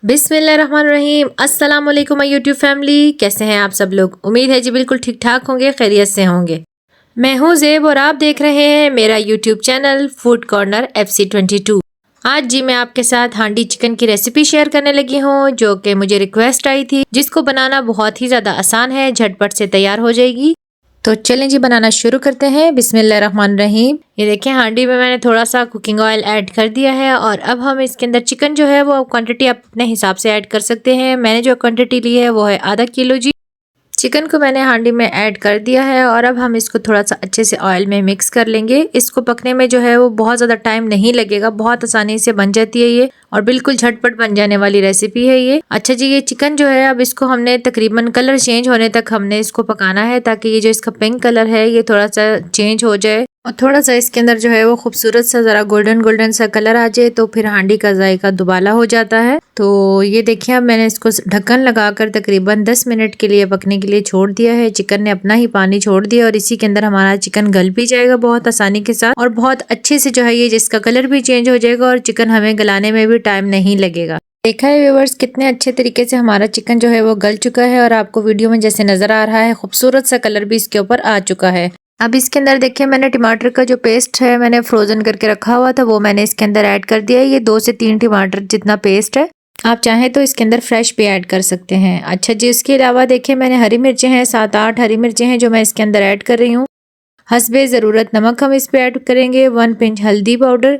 बिस्मिल्लाहिर्रहमानिर्रहीम। अस्सलाम वालेकुम माय यूट्यूब फैमिली, कैसे हैं आप सब लोग। उम्मीद है जी बिल्कुल ठीक ठाक होंगे, खैरियत से होंगे। मैं हूँ ज़ेब और आप देख रहे हैं मेरा YouTube channel food corner FC22। आज जी मैं आपके साथ हांडी चिकन की रेसिपी शेयर करने लगी हूँ, जो कि मुझे रिक्वेस्ट आई थी, जिसको बनाना बहुत ही ज़्यादा आसान है, झटपट से तैयार हो जाएगी। तो चलें जी बनाना शुरू करते हैं। बिस्मिल्लाहिर्रहमानिर्रहीम। ये देखें हांडी में मैंने थोड़ा सा कुकिंग ऑयल ऐड कर दिया है और अब हम इसके अंदर चिकन जो है वो क्वांटिटी आप अपने हिसाब से ऐड कर सकते हैं। मैंने जो क्वांटिटी ली है वो है आधा किलो जी। चिकन को मैंने हांडी में ऐड कर दिया है और अब हम इसको थोड़ा सा अच्छे से ऑयल में मिक्स कर लेंगे। इसको पकने में जो है वो बहुत ज़्यादा टाइम नहीं लगेगा, बहुत आसानी से बन जाती है ये और बिल्कुल झटपट बन जाने वाली रेसिपी है ये। अच्छा जी, ये चिकन जो है अब इसको हमने तकरीबन कलर चेंज होने तक हमने इसको पकाना है, ताकि ये जो इसका पिंक कलर है ये थोड़ा सा चेंज हो जाए और थोड़ा सा इसके अंदर जो है वो खूबसूरत सा जरा गोल्डन गोल्डन सा कलर आ जाए, तो फिर हांडी का जायका दुबाला हो जाता है। तो ये देखिए अब मैंने इसको ढक्कन लगाकर तकरीबन 10 मिनट के लिए पकने के लिए छोड़ दिया है। चिकन ने अपना ही पानी छोड़ दिया और इसी के अंदर हमारा चिकन गल भी जाएगा बहुत आसानी के साथ और बहुत अच्छे से जो है ये जिसका कलर भी चेंज हो जाएगा और चिकन हमें गलाने में भी टाइम नहीं लगेगा। देखा है व्यूअर्स कितने अच्छे तरीके से हमारा चिकन जो है वो गल चुका है और आपको वीडियो में जैसे नजर आ रहा है खूबसूरत सा कलर भी इसके ऊपर आ चुका है। अब इसके अंदर देखिए मैंने टमाटर का जो पेस्ट है मैंने फ्रोजन करके रखा हुआ था वो मैंने इसके अंदर ऐड कर दिया है। ये 2 से 3 टमाटर जितना पेस्ट है, आप चाहें तो इसके अंदर फ्रेश भी ऐड कर सकते हैं। अच्छा जी, इसके अलावा देखिए मैंने हरी मिर्चें हैं, 7-8 हरी मिर्चें हैं जो मैं इसके अंदर ऐड कर रही हूँ। हस्बे ज़रूरत नमक हम इस पे ऐड करेंगे, 1 पिंच हल्दी पाउडर,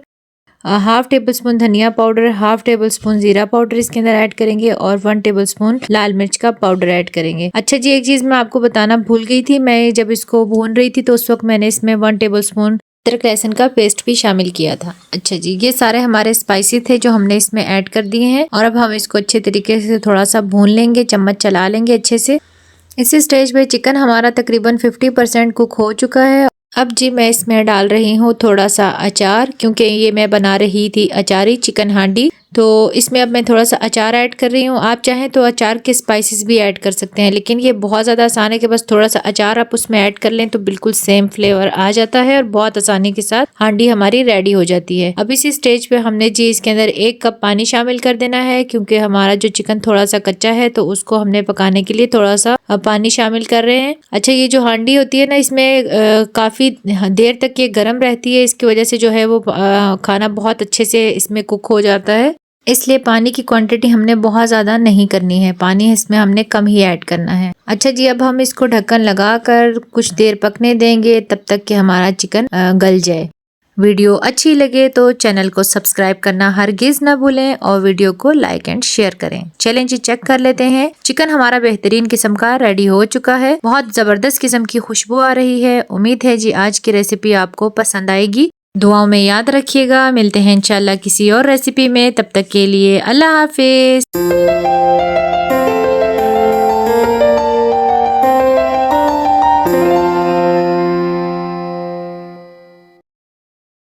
हाफ टेबल स्पून धनिया पाउडर, हाफ टेबल स्पून जीरा पाउडर इसके अंदर ऐड करेंगे और 1 टेबल स्पून लाल मिर्च का पाउडर ऐड करेंगे। अच्छा जी, एक चीज मैं आपको बताना भूल गई थी, मैं जब इसको भून रही थी तो उस वक्त मैंने इसमें 1 टेबल स्पून अदरक लहसुन का पेस्ट भी शामिल किया था। अच्छा जी, ये सारे हमारे स्पाइसी थे जो हमने इसमें ऐड कर दिए हैं और अब हम इसको अच्छे तरीके से थोड़ा सा भून लेंगे, चम्मच चला लेंगे अच्छे से। इसी स्टेज पे चिकन हमारा तकरीबन 50% कुक हो चुका है। अब जी मैं इसमें डाल रही हूँ थोड़ा सा अचार, क्योंकि ये मैं बना रही थी अचारी चिकन हांडी, तो इसमें अब मैं थोड़ा सा अचार ऐड कर रही हूँ। आप चाहें तो अचार के स्पाइसेस भी ऐड कर सकते हैं, लेकिन ये बहुत ज़्यादा आसान है कि बस थोड़ा सा अचार आप उसमें ऐड कर लें तो बिल्कुल सेम फ्लेवर आ जाता है और बहुत आसानी के साथ हांडी हमारी रेडी हो जाती है। अब इसी स्टेज पे हमने जी इसके अंदर 1 कप पानी शामिल कर देना है, क्योंकि हमारा जो चिकन थोड़ा सा कच्चा है तो उसको हमने पकाने के लिए थोड़ा सा पानी शामिल कर रहे हैं। अच्छा, ये जो हांडी होती है ना इसमें काफ़ी देर तक ये गर्म रहती है, इसकी वजह से जो है वो खाना बहुत अच्छे से इसमें कुक हो जाता है, इसलिए पानी की क्वांटिटी हमने बहुत ज़्यादा नहीं करनी है, पानी इसमें हमने कम ही ऐड करना है। अच्छा जी, अब हम इसको ढक्कन लगाकर कुछ देर पकने देंगे, तब तक कि हमारा चिकन गल जाए। वीडियो अच्छी लगे तो चैनल को सब्सक्राइब करना हरगिज ना भूलें और वीडियो को लाइक एंड शेयर करें। चलें जी चेक कर लेते हैं। चिकन हमारा बेहतरीन किस्म का रेडी हो चुका है, बहुत जबरदस्त किस्म की खुशबू आ रही है। उम्मीद है जी आज की रेसिपी आपको पसंद आएगी। दुआओं में याद रखिएगा। मिलते हैं इंशाल्लाह किसी और रेसिपी में, तब तक के लिए अल्लाह हाफिज।